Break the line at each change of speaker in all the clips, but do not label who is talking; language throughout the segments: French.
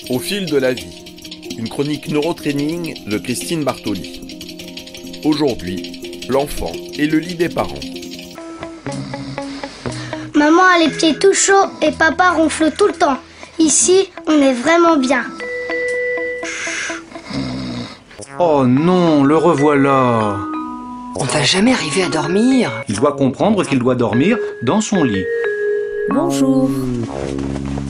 Au fil de la vie, une chronique neurotraining de Christine Bartoli. Aujourd'hui, l'enfant et le lit des parents.
Maman a les pieds tout chauds et papa ronfle tout le temps. Ici, on est vraiment bien.
Oh non, le revoilà.
On va jamais arriver à dormir.
Il doit comprendre qu'il doit dormir dans son lit.
Bonjour.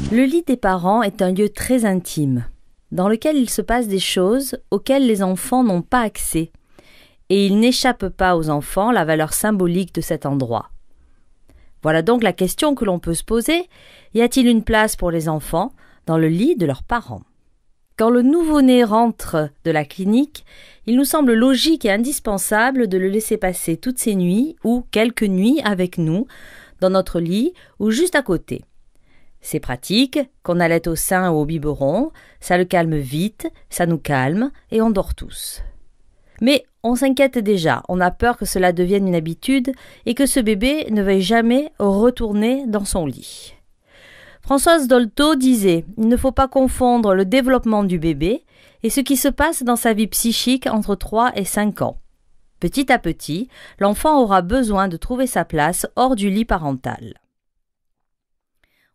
Le lit des parents est un lieu très intime, dans lequel il se passe des choses auxquelles les enfants n'ont pas accès. Et il n'échappe pas aux enfants la valeur symbolique de cet endroit. Voilà donc la question que l'on peut se poser. Y a-t-il une place pour les enfants dans le lit de leurs parents ? Quand le nouveau-né rentre de la clinique, il nous semble logique et indispensable de le laisser passer toutes ses nuits ou quelques nuits avec nous, dans notre lit ou juste à côté. C'est pratique, qu'on allaite au sein ou au biberon, ça le calme vite, ça nous calme et on dort tous. Mais on s'inquiète déjà, on a peur que cela devienne une habitude et que ce bébé ne veuille jamais retourner dans son lit. Françoise Dolto disait « Il ne faut pas confondre le développement du bébé et ce qui se passe dans sa vie psychique entre 3 et 5 ans. Petit à petit, l'enfant aura besoin de trouver sa place hors du lit parental. »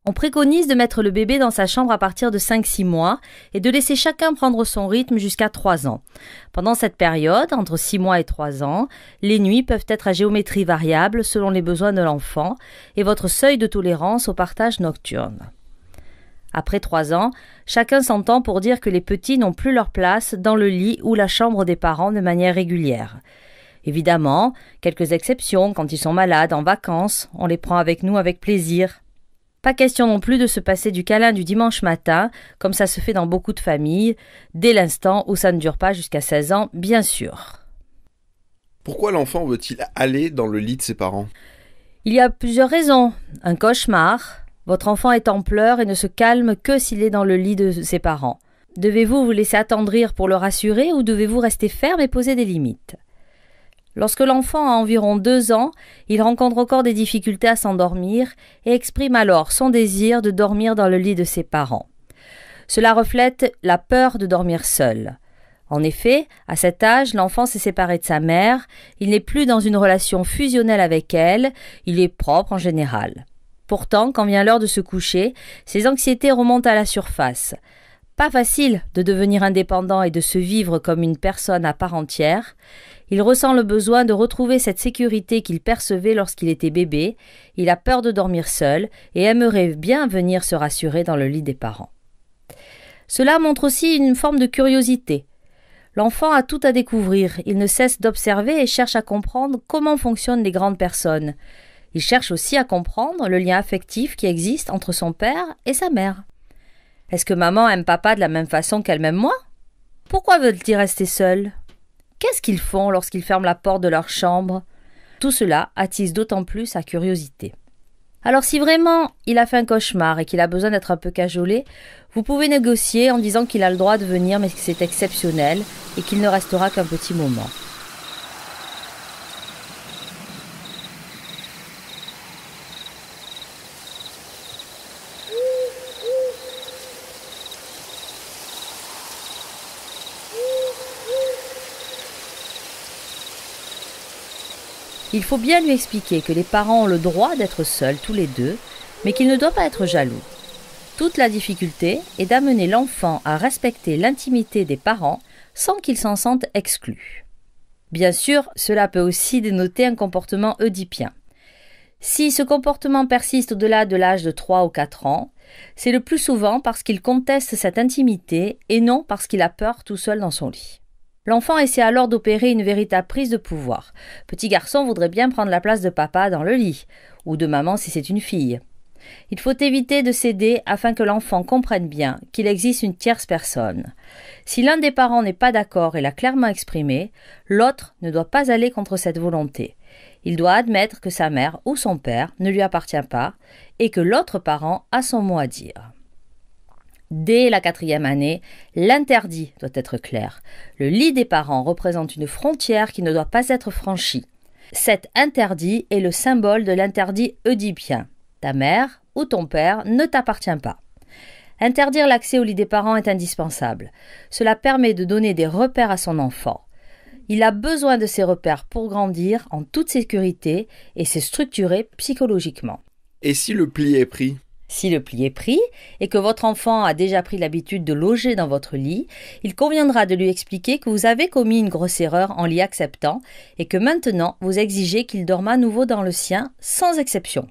On préconise de mettre le bébé dans sa chambre à partir de 5-6 mois et de laisser chacun prendre son rythme jusqu'à 3 ans. Pendant cette période, entre 6 mois et 3 ans, les nuits peuvent être à géométrie variable selon les besoins de l'enfant et votre seuil de tolérance au partage nocturne. Après 3 ans, chacun s'entend pour dire que les petits n'ont plus leur place dans le lit ou la chambre des parents de manière régulière. Évidemment, quelques exceptions, quand ils sont malades, en vacances, on les prend avec nous avec plaisir. Pas question non plus de se passer du câlin du dimanche matin, comme ça se fait dans beaucoup de familles, dès l'instant où ça ne dure pas jusqu'à 16 ans, bien sûr.
Pourquoi l'enfant veut-il aller dans le lit de ses parents ?
Il y a plusieurs raisons. Un cauchemar. Votre enfant est en pleurs et ne se calme que s'il est dans le lit de ses parents. Devez-vous vous laisser attendrir pour le rassurer ou devez-vous rester ferme et poser des limites ? Lorsque l'enfant a environ 2 ans, il rencontre encore des difficultés à s'endormir et exprime alors son désir de dormir dans le lit de ses parents. Cela reflète la peur de dormir seul. En effet, à cet âge, l'enfant s'est séparé de sa mère, il n'est plus dans une relation fusionnelle avec elle, il est propre en général. Pourtant, quand vient l'heure de se coucher, ses anxiétés remontent à la surface. Pas facile de devenir indépendant et de se vivre comme une personne à part entière. Il ressent le besoin de retrouver cette sécurité qu'il percevait lorsqu'il était bébé. Il a peur de dormir seul et aimerait bien venir se rassurer dans le lit des parents. Cela montre aussi une forme de curiosité. L'enfant a tout à découvrir. Il ne cesse d'observer et cherche à comprendre comment fonctionnent les grandes personnes. Il cherche aussi à comprendre le lien affectif qui existe entre son père et sa mère. Est-ce que maman aime papa de la même façon qu'elle m'aime moi ? Pourquoi veulent-ils rester seuls ? Qu'est-ce qu'ils font lorsqu'ils ferment la porte de leur chambre ? Tout cela attise d'autant plus sa curiosité. Alors si vraiment il a fait un cauchemar et qu'il a besoin d'être un peu cajolé, vous pouvez négocier en disant qu'il a le droit de venir mais que c'est exceptionnel et qu'il ne restera qu'un petit moment. Il faut bien lui expliquer que les parents ont le droit d'être seuls tous les deux, mais qu'il ne doit pas être jaloux. Toute la difficulté est d'amener l'enfant à respecter l'intimité des parents sans qu'il s'en sente exclu. Bien sûr, cela peut aussi dénoter un comportement oedipien. Si ce comportement persiste au-delà de l'âge de 3 ou 4 ans, c'est le plus souvent parce qu'il conteste cette intimité et non parce qu'il a peur tout seul dans son lit. L'enfant essaie alors d'opérer une véritable prise de pouvoir. Petit garçon voudrait bien prendre la place de papa dans le lit, ou de maman si c'est une fille. Il faut éviter de céder afin que l'enfant comprenne bien qu'il existe une tierce personne. Si l'un des parents n'est pas d'accord et l'a clairement exprimé, l'autre ne doit pas aller contre cette volonté. Il doit admettre que sa mère ou son père ne lui appartient pas et que l'autre parent a son mot à dire. Dès la 4e année, l'interdit doit être clair. Le lit des parents représente une frontière qui ne doit pas être franchie. Cet interdit est le symbole de l'interdit oedipien. Ta mère ou ton père ne t'appartient pas. Interdire l'accès au lit des parents est indispensable. Cela permet de donner des repères à son enfant. Il a besoin de ces repères pour grandir en toute sécurité et se structurer psychologiquement.
Et si le pli est pris ?
Si le pli est pris et que votre enfant a déjà pris l'habitude de loger dans votre lit, il conviendra de lui expliquer que vous avez commis une grosse erreur en l'y acceptant et que maintenant vous exigez qu'il dorme à nouveau dans le sien sans exception.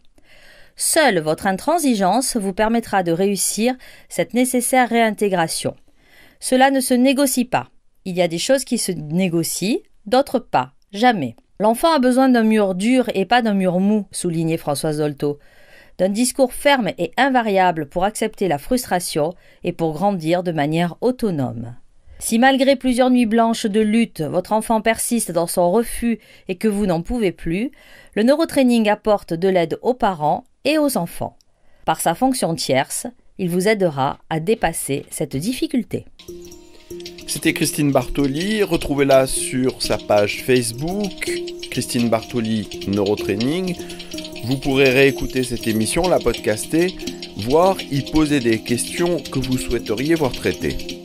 Seule votre intransigeance vous permettra de réussir cette nécessaire réintégration. Cela ne se négocie pas. Il y a des choses qui se négocient, d'autres pas, jamais. L'enfant a besoin d'un mur dur et pas d'un mur mou, soulignait Françoise Dolto. D'un discours ferme et invariable pour accepter la frustration et pour grandir de manière autonome. Si malgré plusieurs nuits blanches de lutte, votre enfant persiste dans son refus et que vous n'en pouvez plus, le neurotraining apporte de l'aide aux parents et aux enfants. Par sa fonction tierce, il vous aidera à dépasser cette difficulté.
C'était Christine Bartoli, retrouvez-la sur sa page Facebook, Christine Bartoli Neurotraining. Vous pourrez réécouter cette émission, la podcaster, voire y poser des questions que vous souhaiteriez voir traitées.